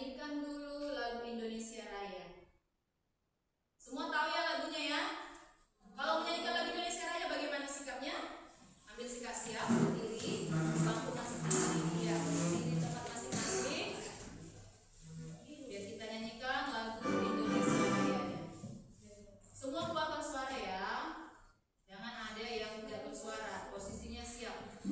nyanyikan dulu lagu Indonesia Raya. Semua tahu ya lagunya ya? Kalau menyanyikan lagu Indonesia Raya bagaimana sikapnya? Ambil sikap siap, berdiri, bangku masing-masing, ya, berdiri di tempat masing-masing. Biar kita nyanyikan lagu Indonesia Raya. Semua keluarkan suara ya. Jangan ada yang tidak bersuara. Posisinya siap.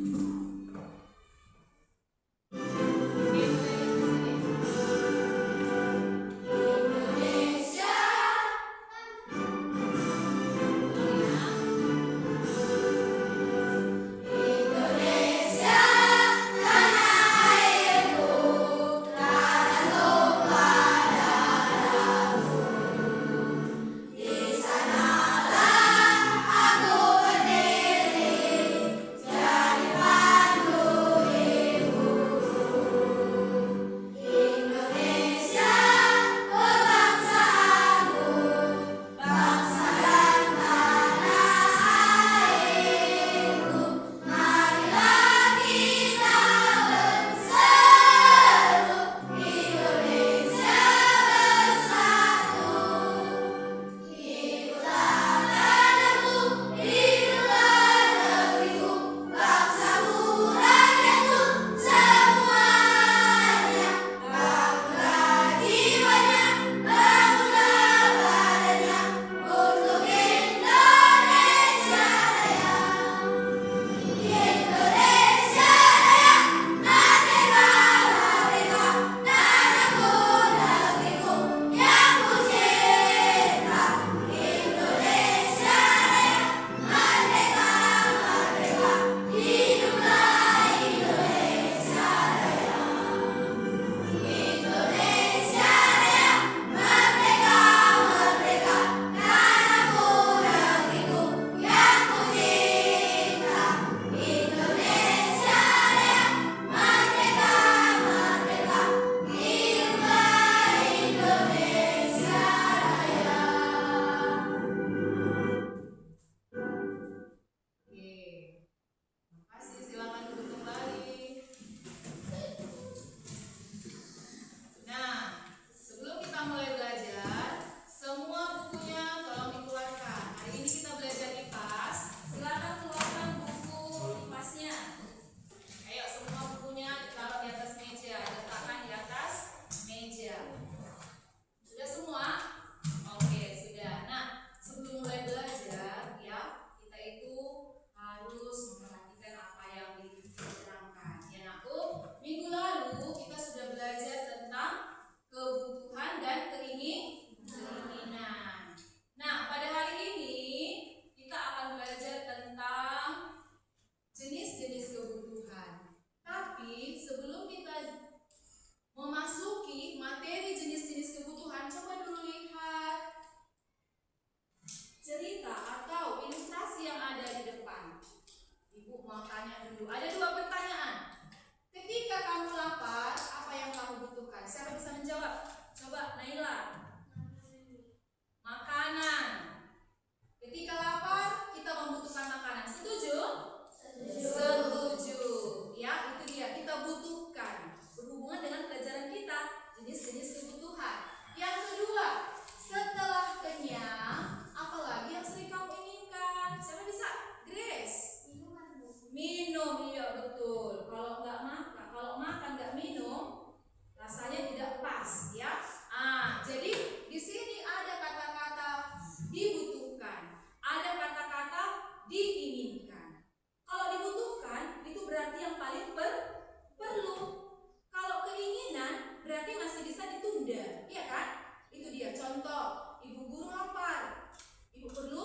Memasuki materi jenis-jenis kebutuhan, coba dulu lihat cerita atau ilustrasi yang ada di depan. Ibu mau tanya dulu, ada dua pertanyaan. Ketika kamu lapar, apa yang kamu butuhkan? Siapa bisa menjawab? Coba Naila. Makanan. Ketika lapar, kita membutuhkan makanan. Setuju? Setuju. Ya, itu dia. Kita butuhkan. Berhubungan dengan pelajaran kita, jenis-jenis kebutuhan. Yang kedua, setelah kenyang, apalagi yang sering kamu inginkan? Siapa bisa? Grace. Minum, iya betul. Kalau makan nggak minum, rasanya tidak pas, ya. Jadi di sini ada kata-kata dibutuhkan, ada kata-kata diinginkan. Kalau dibutuhkan itu berarti yang paling perlu. Kalau keinginan berarti masih bisa ditunda, iya kan? Itu dia contoh. Ibu guru lapar, ibu perlu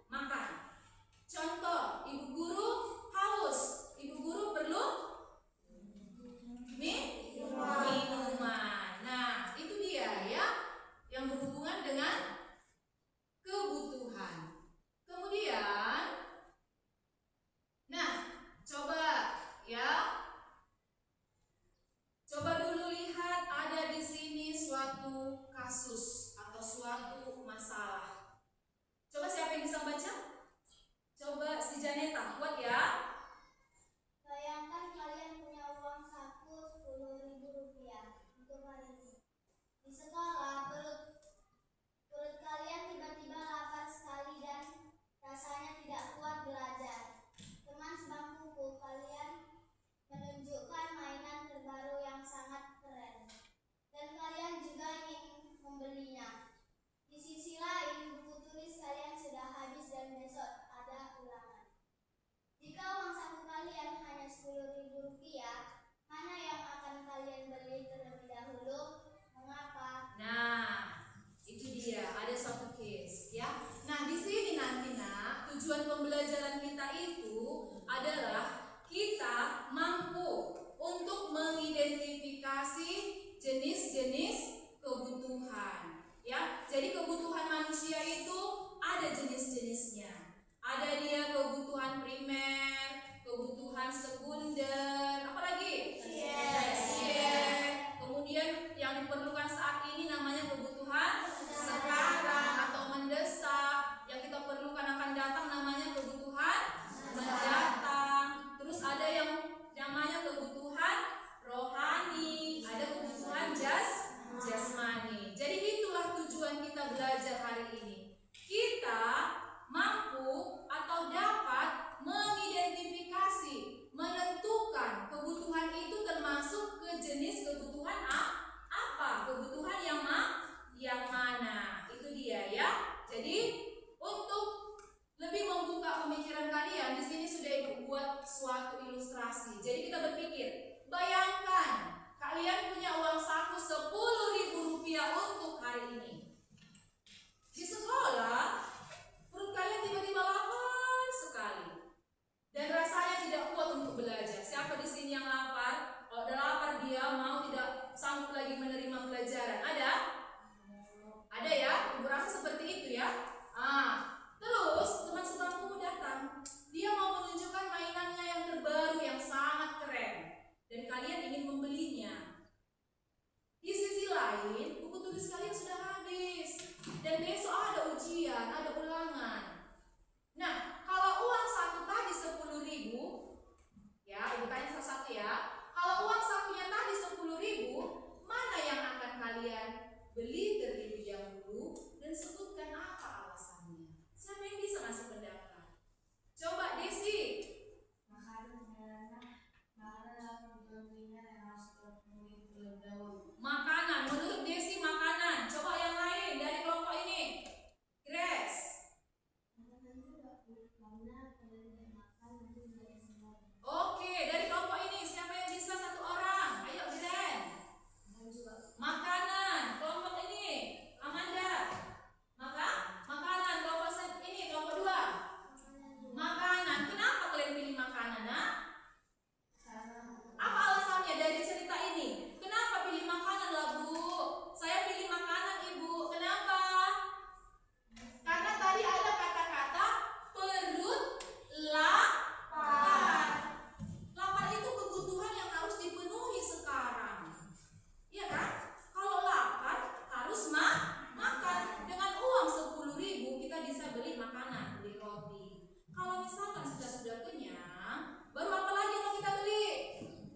makan. Contoh, ibu guru haus, ibu guru perlu minuman. Nah, itu dia ya, yang berhubungan dengan kebutuhan. Kemudian, nah, coba ya, coba dulu lihat ada di sini suatu kasus atau suatu masalah. Coba siapa yang bisa baca? Coba si Janeta, kuat ya. Bayangkan kalian punya uang saku 10.000 rupiah untuk hari ini. Di sekolah, perut kalian tiba-tiba lapar sekali dan rasanya tidak kuat belajar. Teman sebangkuku, kalian menunjukkan mainan terbaru yang sangat keren, dan kalian juga ingin membelinya. Di sisi lain, buku tulis kalian sudah habis dan besok ada ulangan. Jika uang saku kalian hanya Rp10.000, mana yang akan kalian beli terlebih dahulu? Mengapa? Nah, itu dia, ada satu case ya. Nah, di sini nanti nak, tujuan pembelajaran kita itu adalah kita mampu untuk mengidentifikasi jenis-jenis kebutuhan. Ya, jadi kebutuhan manusia itu ada jenis-jenisnya. Ada dia kebutuhan primer, kebutuhan sekunder, apa lagi? Tersier. Kemudian yang diperlukan saat ini namanya kebutuhan sekarang atau mendesak. Yang kita perlukan akan datang namanya kebutuhan mendatang. Terus ada yang namanya kebutuhan rohani, ada kebutuhan jasmani. Jadi itulah tujuan kita belajar hari ini. Kita mampu atau dapat mengidentifikasi, menentukan kebutuhan itu termasuk ke jenis kebutuhan apa? Kebutuhan yang mana? Itu dia ya. Jadi untuk lebih membuka pemikiran kalian, di sini sudah Ibu buat suatu ilustrasi. Jadi kita berpikir, bayangkan kalian punya uang saku Rp10.000 untuk hari ini. Di sekolah, perut kalian tiba-tiba lapar sekali dan rasanya tidak kuat untuk belajar. Siapa di sini yang lapar? Kalau udah lapar dia mau tidak sanggup lagi menerima pelajaran. Ada? Ada ya? Ibu rasa seperti itu ya. Terus teman sebangkumu datang. Dia mau menunjukkan mainannya yang terbaru yang sangat keren dan kalian ingin membelinya. Di sisi lain, buku tulis kalian sudah habis dan besok ada ujian, ada ulangan. Nah, kalau uang saku tadi Rp10.000, ya, Ibu tanya satu-satu ya. Kalau uang sakunya tadi Rp10.000, mana yang akan kalian beli terlebih dahulu dan sebutkan apa alasannya? Siapa yang bisa ngasih pendapat? Coba Desi. Makanan, menurut Desi makanan. Coba yang lain dari kelompok ini. Grace. Oke, dari kelompok ini siapa yang bisa satu orang? Ayo Gren. Makanan, kelompok ini. Amanda. Makanan, kelompok ini, kelompok 2. Makanan. Kenapa kalian pilih makanan? Apa alasannya dari cerita ini? Kenapa pilih makanan lah Bu? Saya pilih makanan Ibu. Kenapa? Karena tadi ada kata-kata perut lapar. Lapar itu kebutuhan yang harus dipenuhi sekarang. Iya kan? Kalau lapar harus makan. Dengan uang Rp10.000 kita bisa beli makanan, beli roti. Kalau misalkan sudah kenyang, baru apa lagi yang mau kita beli?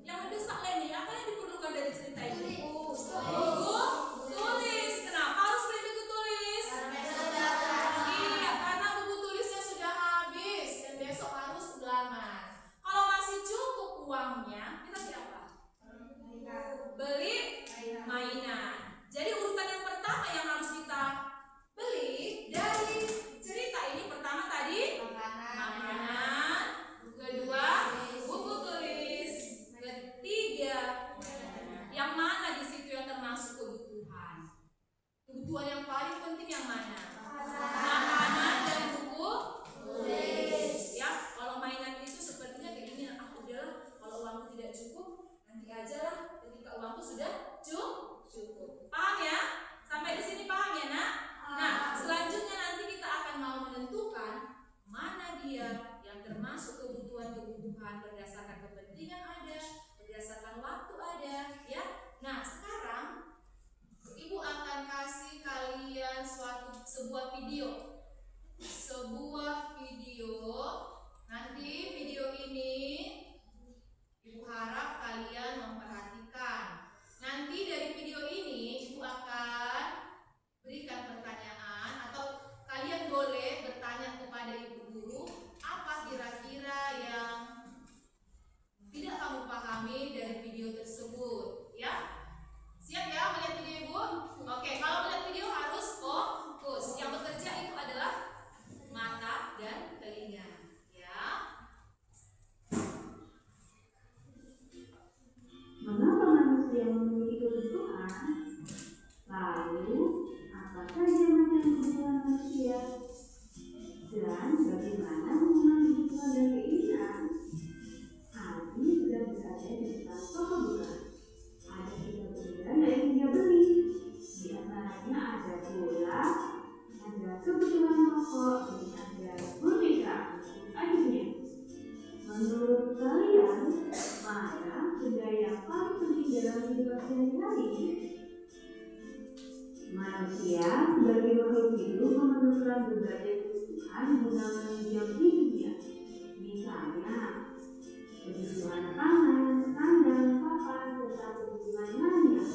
Yang mendesak Leni, apa yang diperlukan dari cerita ini? Buku tulis. Kenapa harus beli buku tulis? Iya, karena buku tulisnya sudah habis dan besok harus ulangan. Kalau masih cukup uangnya, kita beli apa? Beli mainan. Jadi urutan yang pertama yang harus kita beli dari cerita ini, pertama tadi makanan, kedua buku tulis, ketiga yang mana di situ yang termasuk kebutuhan? Kebutuhan yang paling penting yang mana? Makanan dan buku tulis. Ya, kalau mainan itu sepertinya kayak gini. Udahlah, kalau uangku tidak cukup, nanti aja lah ketika uangku sudah cukup. Paham ya? Sampai di sini paham ya nak? Nah, selanjutnya nanti kita akan mau menentukan mana dia yang termasuk kebutuhan-kebutuhan berdasarkan kepentingan ada, berdasarkan waktu ada, ya. Nah, sekarang Ibu akan kasih kalian sebuah video. Nanti video ini Ibu harap kalian memperhatikan. Nanti dari video ini Ibu akan manusia. Dan bagaimana mengenal kebutuhan dan keinginan? Adi sedang berada di depan toko buka. Ada 3 benda yang dia beli. Di antaranya ada bola, ada kebutuhan pokok, dan ada boneka untuk adiknya. Menurut kalian, mana benda yang paling penting dalam hidup sehari-hari? Manusia sebagai makhluk hidup memerlukan berbagai kebutuhan guna menunjang hidupnya. Misalnya, kebutuhan pangan, sandang, papan, serta kebutuhan lainnya.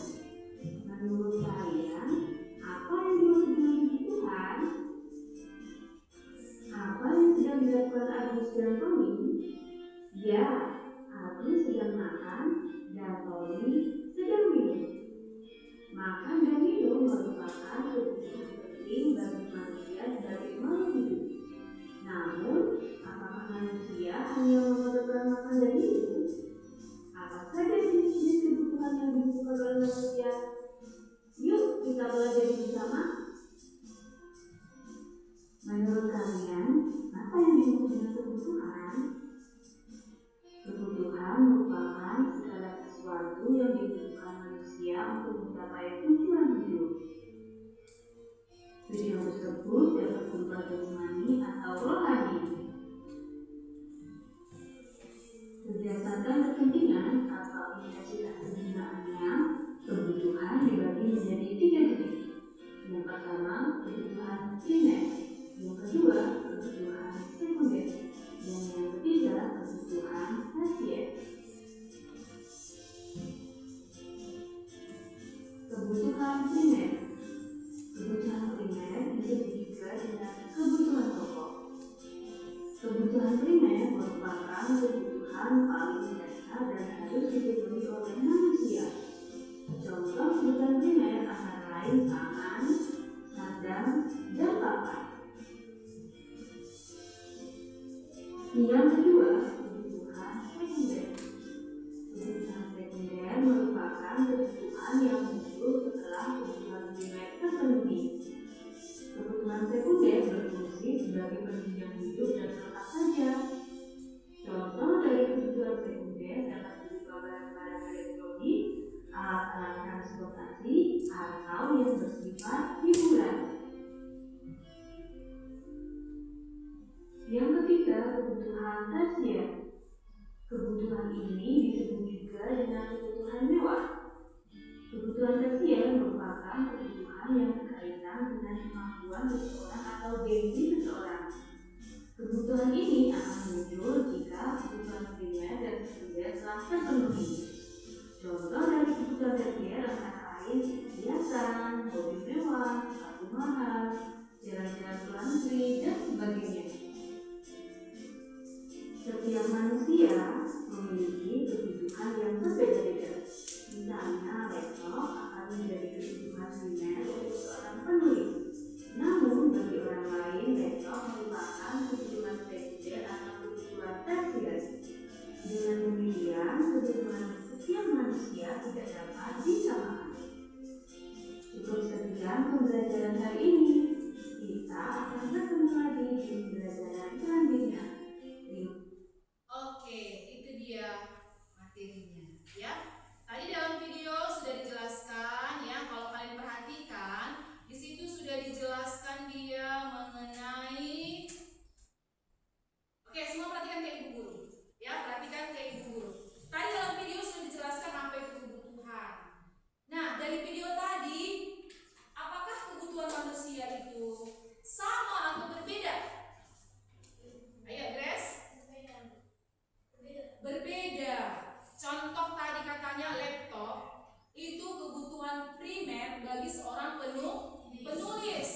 Menurut kalian, apa yang dimaksud dengan kebutuhan? Apa yang sedang dilakukan Agus dan Tommy? Ya, Agus sedang makan dan Tommy sedang minum. Makan dan minum merupakan kebutuhan penting bagi manusia sebagai makhluk hidup. Namun, apakah manusia hanya memerlukan makan dan minum? Apa saja jenis-jenis kebutuhan yang dibutuhkan oleh manusia? Yuk kita pelajari bersama. Menurut kalian, apa yang dimaksud dengan kebutuhan? Kebutuhan merupakan segala sesuatu yang dibutuhkan manusia untuk mencapai tujuan hidup. Tujuan tersebut dapat berupa jasmani atau rohani. Berdasarkan kepentingan atau intensitas kegunaannya, kebutuhan dibagi menjadi 3 jenis. Yang pertama, kebutuhan primer. Yang kedua, kebutuhan sekunder. Dan yang ketiga, kebutuhan tersier. Kebutuhan primer. Kebutuhan primer disebut juga dengan kebutuhan pokok. Kebutuhan primer merupakan kebutuhan paling mendasar dan harus dipenuhi oleh manusia. Contoh kebutuhan primer antara lain pangan, sandang, dan papan. Yang kedua, kebutuhan sekunder. Kebutuhan sekunder merupakan kebutuhan yang muncul setelah kebutuhan primer terpenuhi. Kebutuhan sekunder berfungsi sebagai penunjang hidup dan apa saja. Contoh dari kebutuhan sekunder dapat berupa barang-barang elektronik, alat-alat transportasi, atau yang bersifat hiburan. Yang ketiga, kebutuhan tersier. Kebutuhan ini disebut juga dengan kebutuhan mewah. Kebutuhan tersier merupakan kebutuhan yang berkaitan dengan kemampuan seseorang atau gengsi seseorang. Kebutuhan ini akan muncul jika kebutuhan primer dan sekunder telah terpenuhi. Contoh dari kebutuhan tersier antara lain hiasan, hobi mewah, sepatu mahal, jalan-jalan ke luar negeri, dan sebagainya. Setiap manusia memiliki kebutuhan yang berbeda-beda. Misalnya, laptop akan menjadi kebutuhan primer untuk seorang penulis. Namun, bagi orang lain, laptop merupakan kebutuhan sekunder atau kebutuhan tersier. Dengan demikian, kebutuhan setiap manusia tidak dapat disamakan. Cukup sekian pembelajaran hari ini. Kita akan bertemu lagi di pembelajaran selanjutnya. Oke, itu dia materinya ya. Tadi dalam video sudah dijelaskan ya, kalau kalian perhatikan di situ sudah dijelaskan dia mengenai. Oke, semua perhatikan ke ibu guru. Ya, perhatikan ke ibu guru. Tadi dalam video sudah dijelaskan apa itu kebutuhan. Nah, dari video tadi, apakah kebutuhan manusia itu sama atau berbeda? Ayo, Grace. Berbeda. Contoh tadi katanya laptop itu kebutuhan primer bagi seorang penulis.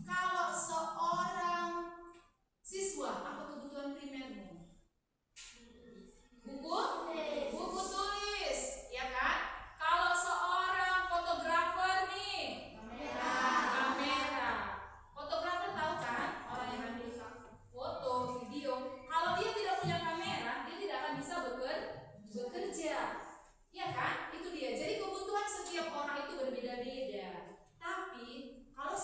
Kalau seorang siswa, apa kebutuhan primermu? Buku tulis, ya kan? Kalau seorang fotografer nih, kamera. Fotografer tahu kan? Orang yang ambil foto, video. Kalau dia tidak punya kamera, dia tidak akan bisa bekerja. Ya kan? Itu dia. Jadi kebutuhan setiap orang itu berbeda-beda. Tapi kalau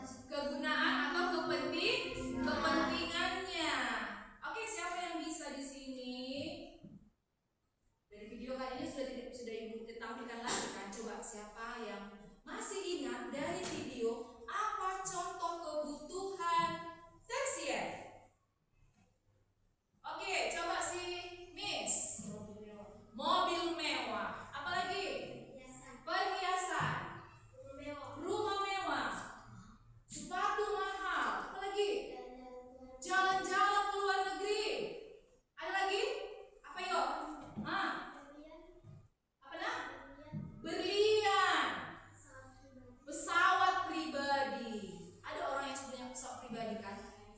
kegunaan atau kepentingannya. Oke, siapa yang bisa di sini? Dari video kali ini sudah Ibu tampilkan lagi kan? Coba siapa yang masih ingat dari video apa contoh kebutuhan tersier? Oke, coba si Miss. Mobil mewah. Apalagi? Perhiasan. Rumah mewah. Sepatu mahal. Apalagi? Jalan-jalan ke luar negeri. Ada lagi? Apa yuk? Apa nah? Berlian. Pesawat pribadi. Ada orang yang punya pesawat pribadi kan?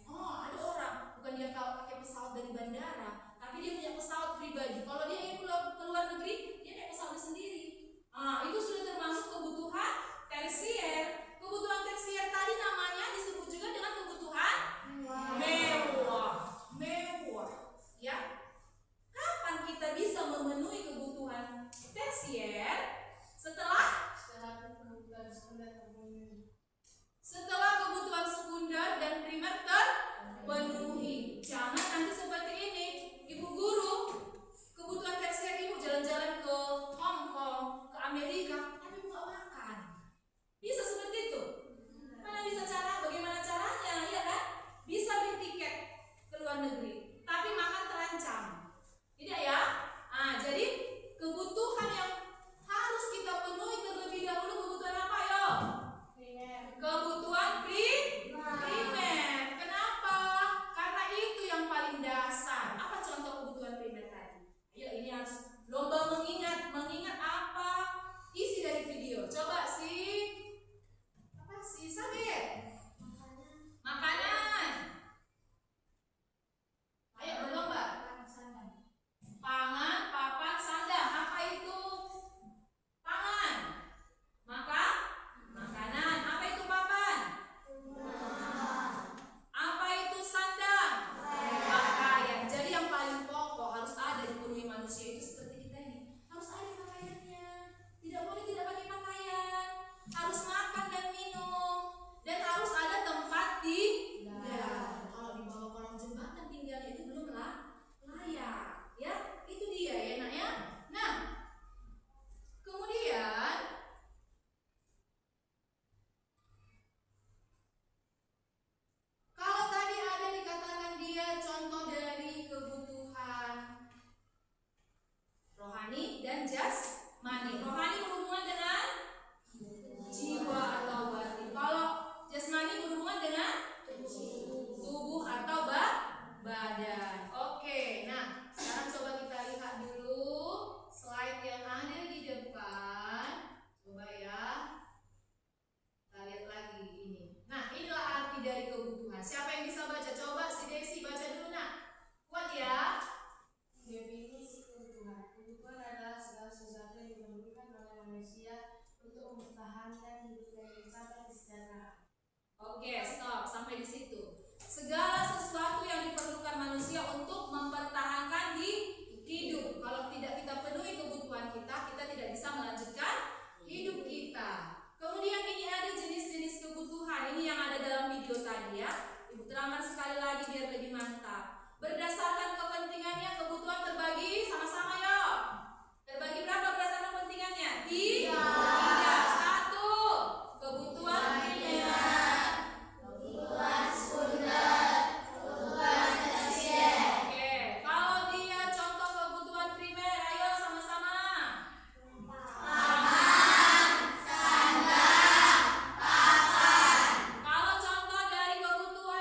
Oh, ada orang. Bukan dia kalau pakai pesawat dari bandara, tapi dia punya pesawat pribadi. Kalau dia ingin ke luar negeri, dia naik pesawat sendiri. Itu sudah termasuk kebutuhan tersier. Kebutuhan tersier tadi namanya disebut juga dengan kebutuhan mewah. Ya. Kapan kita bisa memenuhi kebutuhan tersier? Setelah kebutuhan sekunder dan primer terpenuhi. Jangan nanti seperti ini, Ibu guru, kebutuhan tersier Ibu jalan-jalan ke Hong Kong, ke Amerika, tapi Ibu nggak makan. Bisa seperti itu? Bagaimana caranya, ya kan? Bisa beli tiket ke luar negeri, tapi makan terancam. Tidak ya? Jadi kebutuhan yang harus kita penuhi terlebih dahulu kebutuhan apa yo? Kebutuhan primer. Kenapa? Karena itu yang paling dasar. Apa contoh kebutuhan primer tadi? Ayo, ini harus lomba mengingat apa isi dari video. Coba Sabir. Makanan. Ayo berlomba. Pangan, papan, sandang. Apa itu? Pangan. Makanan. Apa itu papan? Apa itu sandang? Pakaian. Jadi yang paling pokok harus ada dipenuhi manusia itu seperti kita ini. Harus ada pakaiannya. Tidak boleh tidak pakai pakaian. Harus makan dan minum. Dan harus ada tempat tinggal. Kalau di bawah kolong jembatan tinggalnya itu belum layak. Ya, itu dia ya nak ya. Nah, kemudian kalau tadi ada dikatakan dia contoh dari kebutuhan rohani dan jasmani. Rohani berhubungan dengan jiwa atau batin. Kalau jasmani berhubungan dengan tubuh atau badan. Oke, nah sekarang coba kita lihat dulu slide yang ada di depan. Coba ya. Kita lihat lagi ini. Nah, inilah arti dari kebutuhan. Siapa yang bisa baca? Coba si Desi baca dulu nak. Kuat ya. Definisi kebutuhan. Kebutuhan adalah segala sesuatu yang diperlukan oleh manusia untuk mempertahankan hidup dan mencapai kesejahteraan. Oke, stop sampai di situ. Segala sesuatu yang diperlukan manusia untuk mempertahankan hidup. Kalau tidak kita penuhi kebutuhan kita tidak bisa melanjutkan hidup kita. Kemudian ini ada jenis-jenis kebutuhan. Ini yang ada dalam video tadi ya. Ibu terangkan sekali lagi biar lebih mantap. Berdasarkan kepentingannya kebutuhan terbagi sama-sama yuk. Terbagi berapa berdasarkan kepentingannya? 3. 1. Kebutuhan primer. Kebutuhan sekunder, kebutuhan tersier. Oke, kalau dia contoh kebutuhan primer, ayo sama-sama. Pangan, sandang, papan. Kalau contoh dari kebutuhan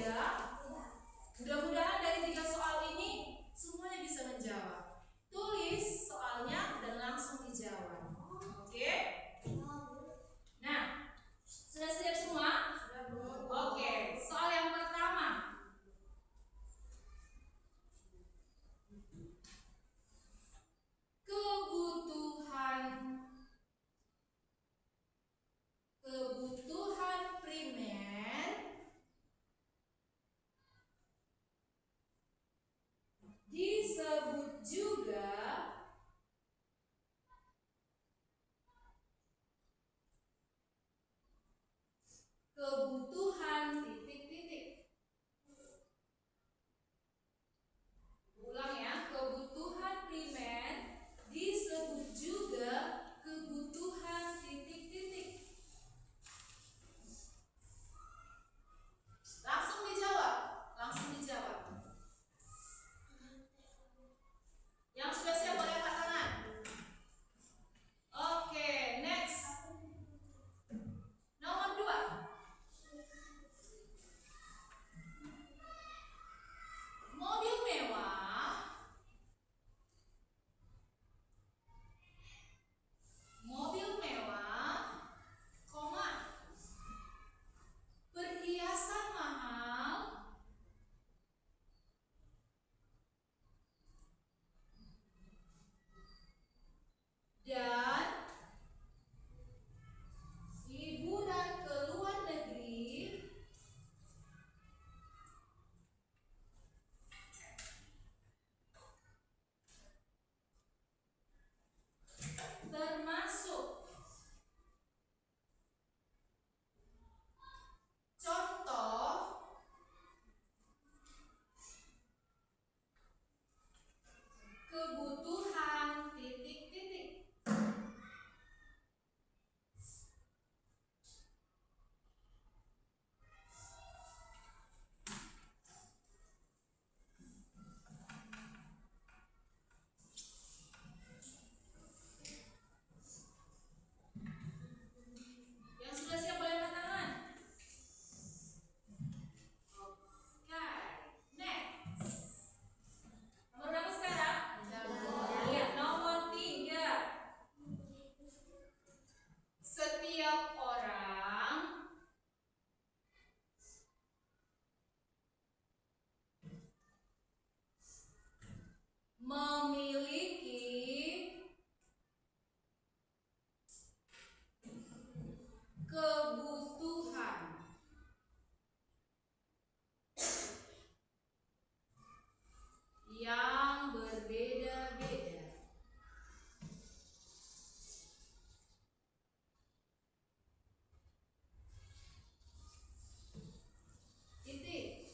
tidak? Mudah-mudahan dari 3 soal ini semuanya bisa menjawab. Tulis soalnya dan langsung dijawab. Oke? Nah, sudah siap semua? Oke, soal yang pertama. Kebutuhan primer disebut juga kebutuhan titik-titik. Ulang ya, kebutuhan primer disebut juga kebutuhan titik-titik. Langsung dijawab, langsung dijawab. Yang sudah siap boleh angkat tangan. Oke, next. Nomor 2. Mobil mewah. Mobil mewah, koma. Perhiasan mahal. Dan liburan ke luar negeri termasuk. Contoh kebutuhan titik-titik. Yang sudah siap boleh angkat tangan. Oke, next. Nomor berapa sekarang? Iya, nomor 3. Setiap orang memiliki kebutuhan yang berbeda-beda. Titik.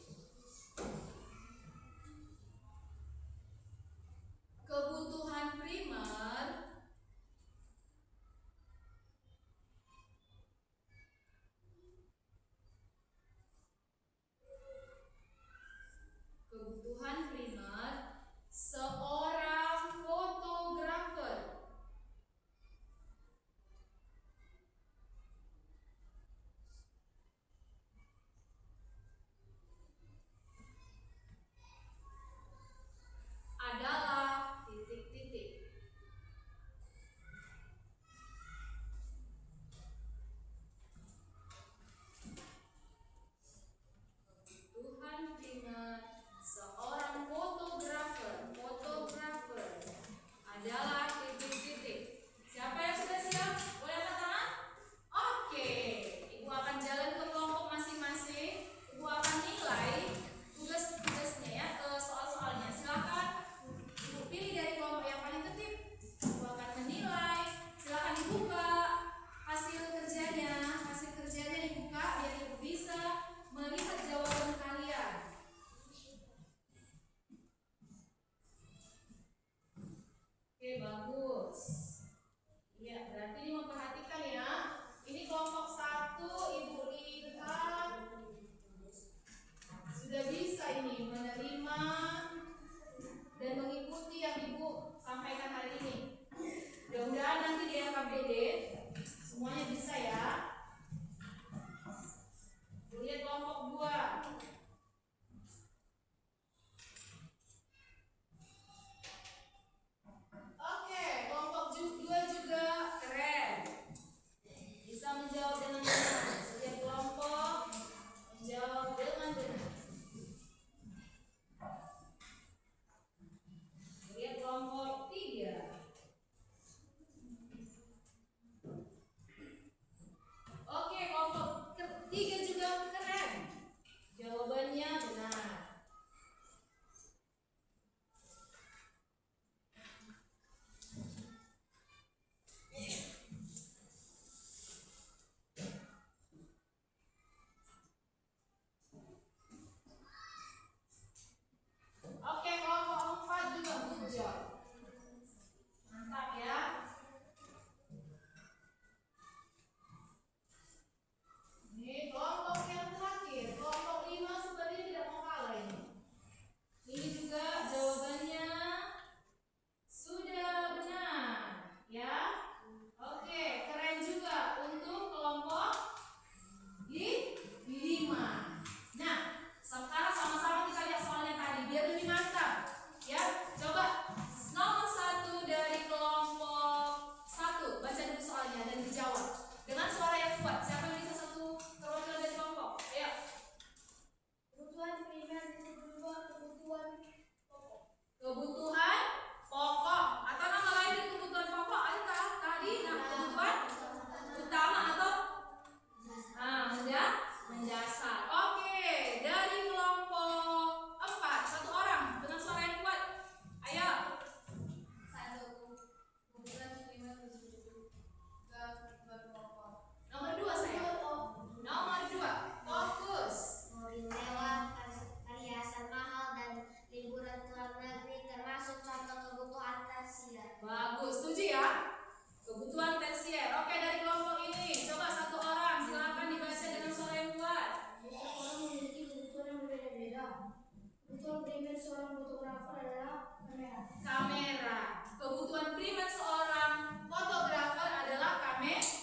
seorang fotografer adalah kamera. Kamera. Kebutuhan primer seorang fotografer adalah kamera.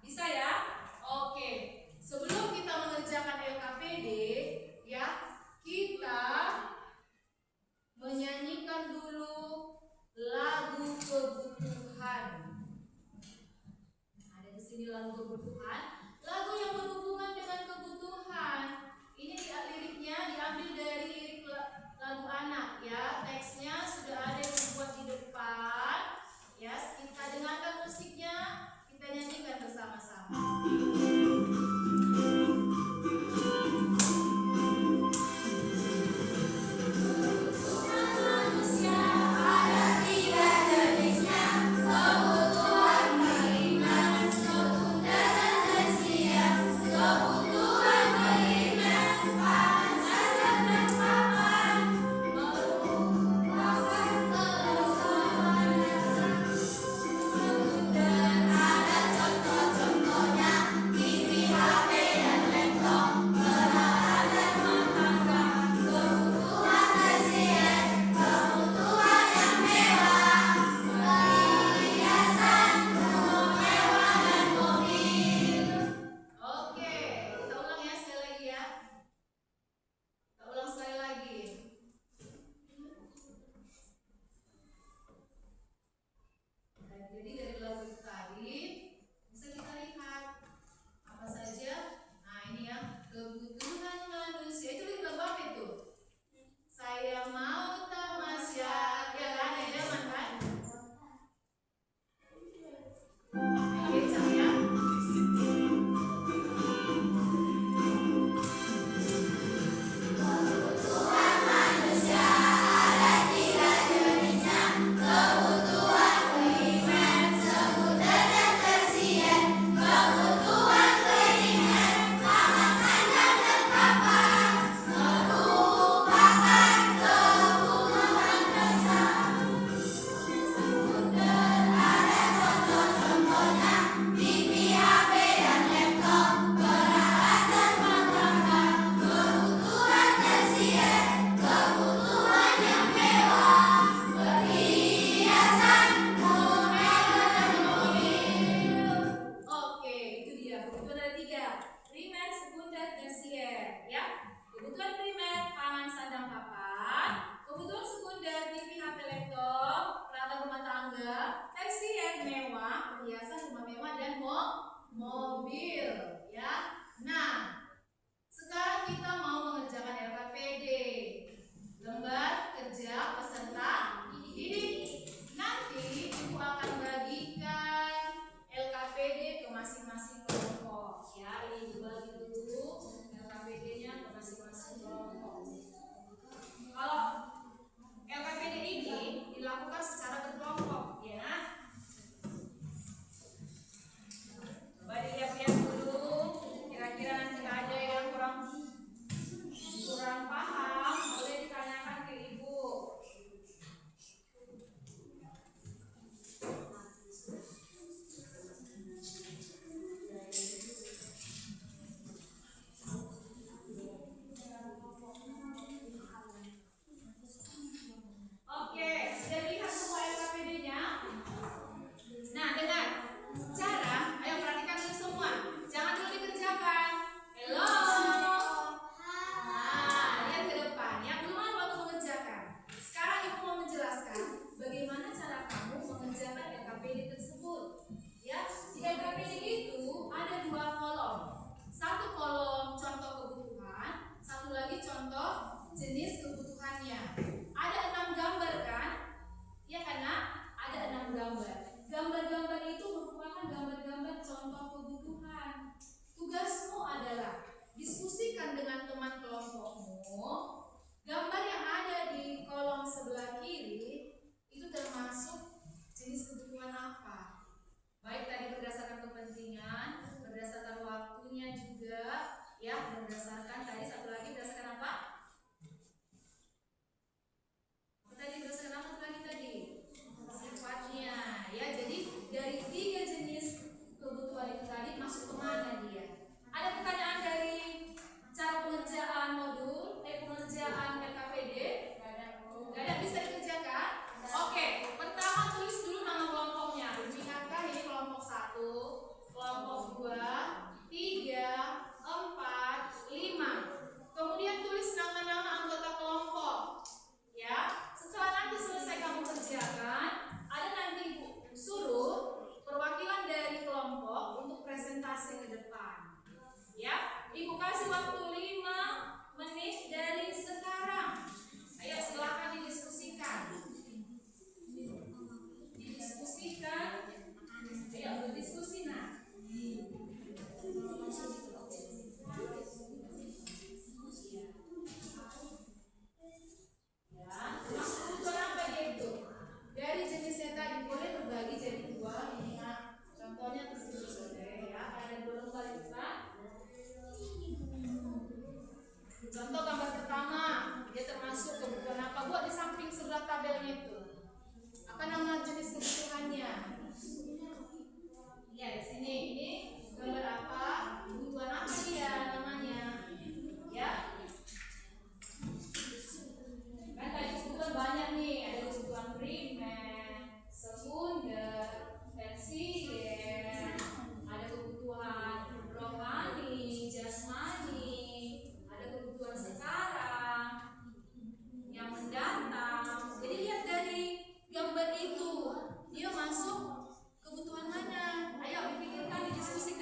Bisa ya? Oke. Sebelum kita mengerjakan LKPD, ya, kita menyanyikan dulu lagu kebutuhan. Ada di sini lagu kebutuhan, lagu yang berhubungan dengan kebutuhan. Ini liriknya diambil dari lirik lagu anak, ya. Teksnya sudah ada yang dibuat di depan, ya. Coba gambar pertama, dia termasuk kebutuhan apa? Buat di samping sebelah tabelnya itu. Apa nama jenis kebutuhannya? Ya, di sini ini gambar apa? Kebutuhan apa dia namanya? Ya. Kan tadi kebutuhan banyak nih, ada kebutuhan primer, sekunder, tersier, ada kebutuhan rohani, jasmani, ada kebutuhan sekarang, yang mendatang. Jadi lihat dari gambar itu, dia masuk kebutuhan mana? Ayo dipikirkan, didiskusikan.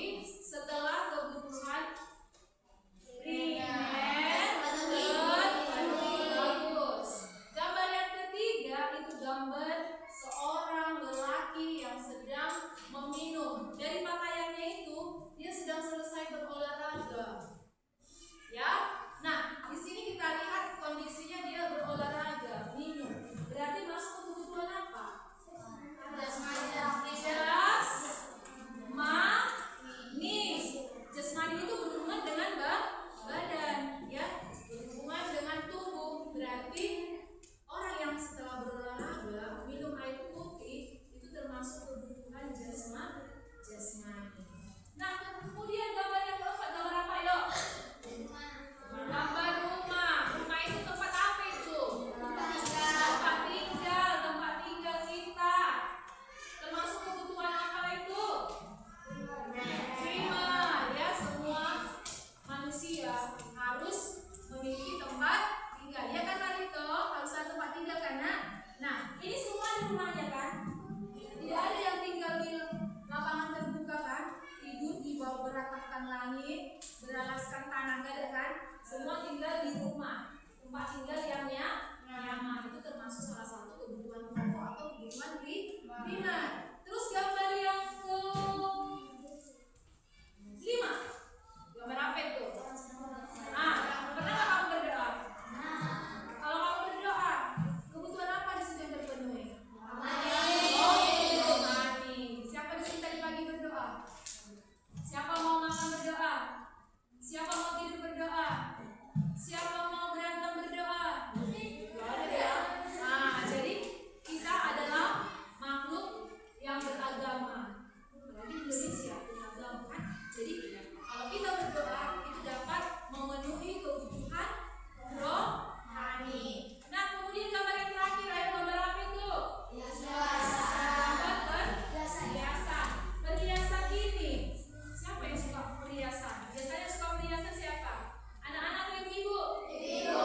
Jadi setelah kebutuhan primer bagus. Gambar yang ketiga itu gambar seorang lelaki yang sedang meminum. Dari pakaiannya itu dia sedang selesai berolahraga. Ya. Nah, di sini kita lihat kondisinya dia berolahraga, minum. Berarti masuk ke kebutuhan apa? Jasmani. Jasmani itu berhubungan dengan badan, ya, berhubungan dengan tubuh. Berarti orang yang setelah berolahraga minum air putih itu termasuk kebutuhan jasmani. Nah, kemudian gambar yang keempat, gambar apa yuk? Gambar rumah. Rumah itu tempat apa itu? Tempat tinggal kita. Termasuk kebutuhan apa itu? Primer, ya, semua manusia harus memiliki tempat tinggal. Ya kan Marito? Harus ada tempat tinggal kan? Nah, ini semua di rumahnya kan? Tidak ada yang tinggal di lapangan terbuka kan? Tidur di bawah beratapkan langit, beralaskan tanah, gak ada kan? Semua tinggal di rumah. Tempat tinggal yang nyaman itu termasuk salah satu kebutuhan pokok atau kebutuhan primer. Terus gambar yang ke-5. Gambar apa itu? Pernah nggak kamu berdoa? Kalau kamu berdoa, kebutuhan apa di situ yang terpenuhi? Rohani. Siapa di sini tadi pagi berdoa? Siapa mau makan berdoa? Siapa mau tidur berdoa? Siapa mau berantem berdoa? Gak ada ya. Jadi kita adalah makhluk yang beragama. Apalagi Indonesia beragama kan. Jadi kalau kita berdoa itu dapat memenuhi kebutuhan rohani. Nah, kemudian gambar yang terakhir, ayo gambar apa itu? Gambar perhiasan. Perhiasan ini siapa yang suka perhiasan? Biasanya suka perhiasan siapa? Anak-anak atau ibu? Ibu.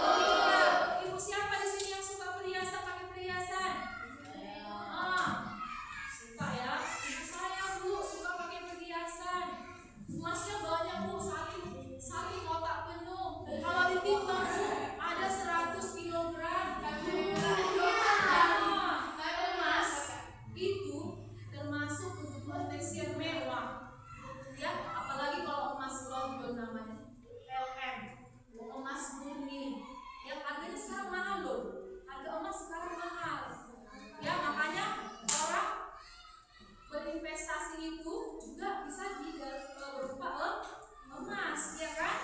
Ibu siapa di sini yang suka perhiasan, pakai perhiasan? Suka ya. Ibu saya Bu suka pakai perhiasan. Emasnya banyak Bu, saking kotak penuh. Kalau ditimbang Bu ada 100 kilogram. Emas itu termasuk kebutuhan tersier mewah. Ya, apalagi kalau emas logam namanya. LM, emas murni. Yang harganya sekarang mahal loh. Harga emas sekarang mahal. Ya, makanya orang berinvestasi itu juga bisa berupa emas, ya kan?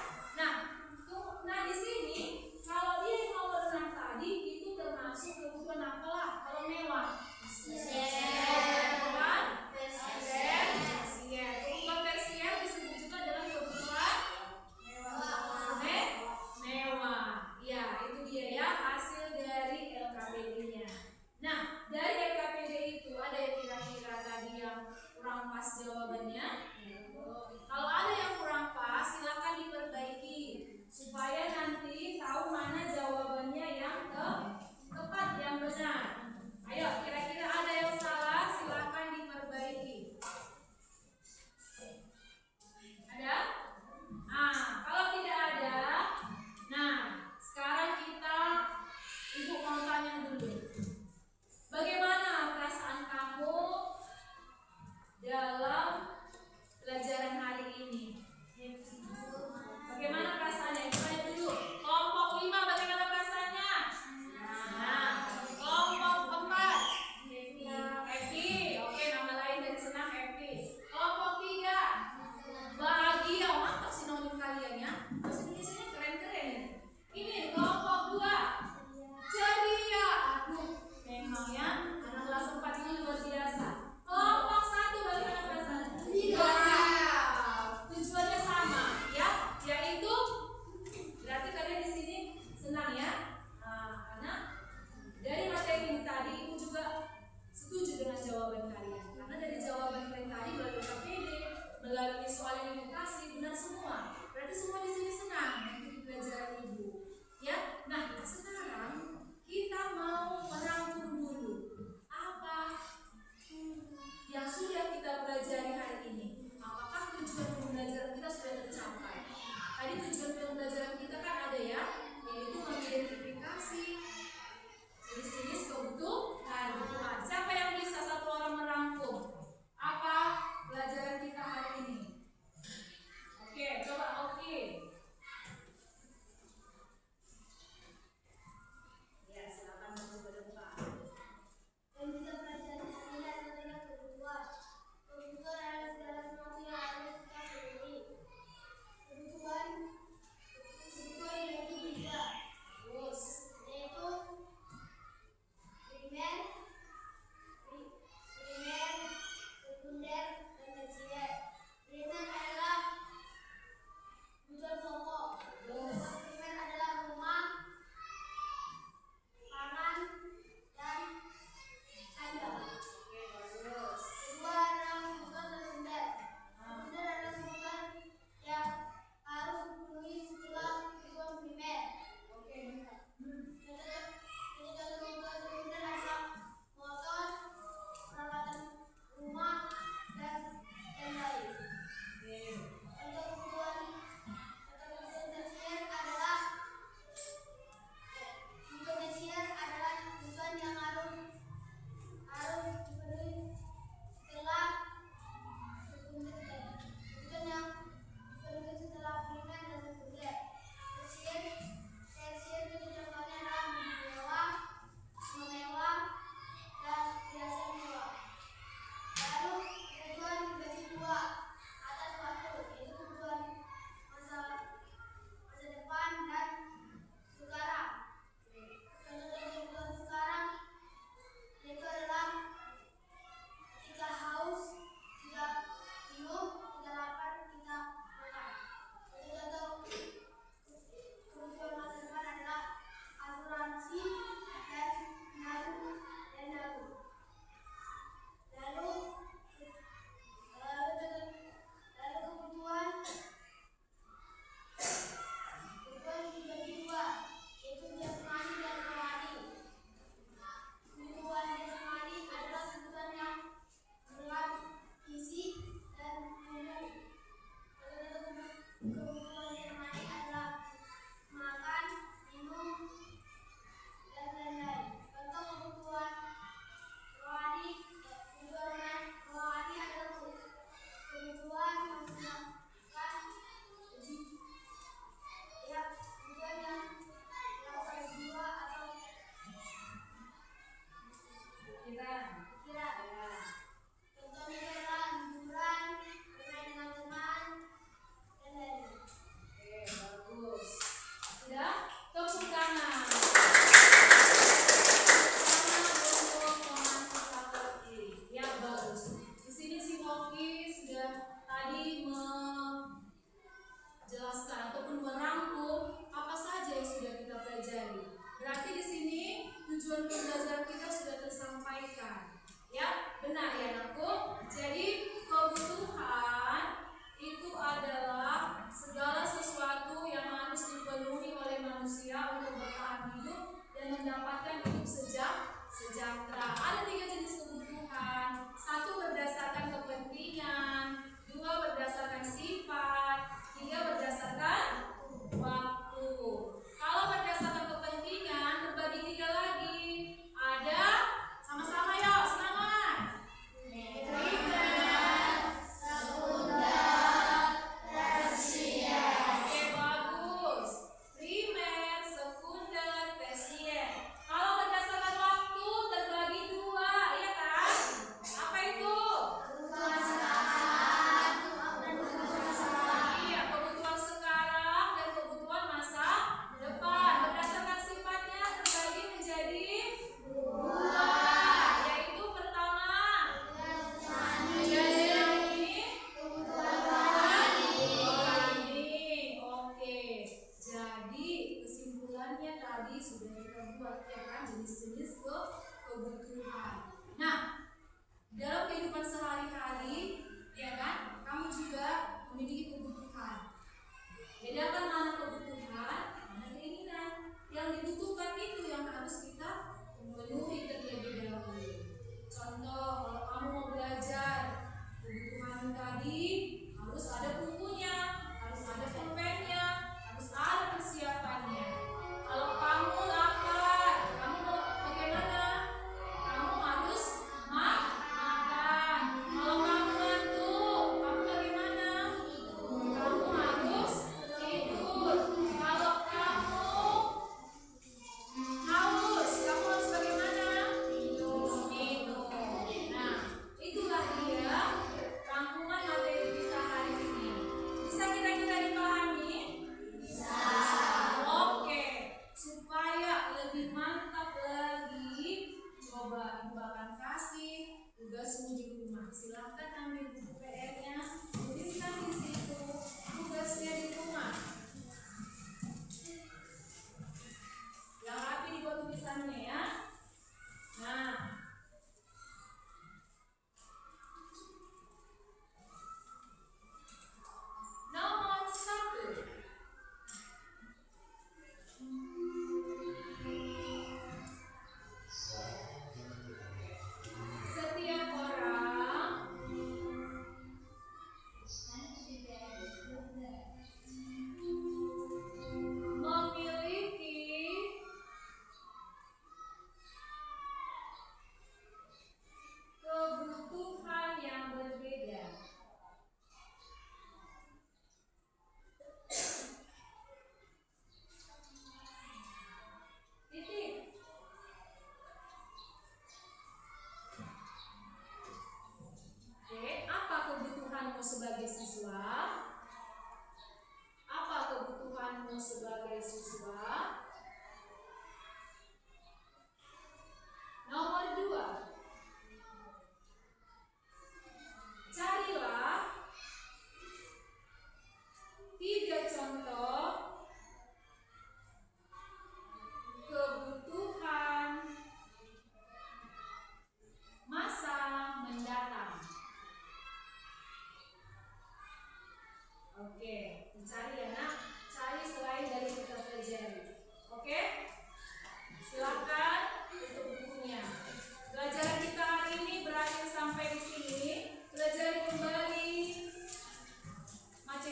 Nah di sini kalau dia yang nomor 6 tadi itu termasuk kebutuhan apalah kalau mewah? Kebutuhan tersier. Kebutuhan tersier disebut juga dengan kebutuhan mewah. Ya, itu dia ya hasil dari LKPD-nya. Nah, dari LKPD itu ada yang kira-kira tadi yang kurang pas jawabannya. Kalau ada yang kurang pas, silakan diperbaiki supaya nanti tahu mana jawabannya yang tepat, yang benar. Ayo, kira-kira ada yang salah, silakan diperbaiki. Ada? Kalau tidak ada, nah sekarang Ibu mau tanya dulu. Bagaimana perasaan kamu dalam pelajaran hari ini? Bagaimana perasaannya? Tanya dulu. Kelompok 5 bagaimana perasaannya? Kelompok 4 happy. Oke, nama lain dari senang happy. Kelompok 3 bahagia. Mantap sinonim kalian ya. Bahasa Indonesianya keren-keren ya. Ini kelompok 2 ceria. Aduh, memang ya anak kelas 4 ini luar biasa. Kelompok 1 bagaimana perasaannya? Tujuannya sama ya, yaitu berarti kalian di sini senang ya. Karena dari materi ini tadi Ibu juga setuju dengan jawaban kalian. Karena dari jawaban kalian tadi melalui KPD, melalui soal yang edukasi benar semua. Berarti semua di sini senang mengikuti pelajaran Ibu. Ya, nah sekarang kita mau merangkum dulu apa yang sudah kita pelajari hari ini. Apakah tujuan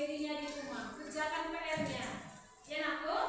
dirinya di rumah. Kerjakan PR-nya. Ya, Nakku?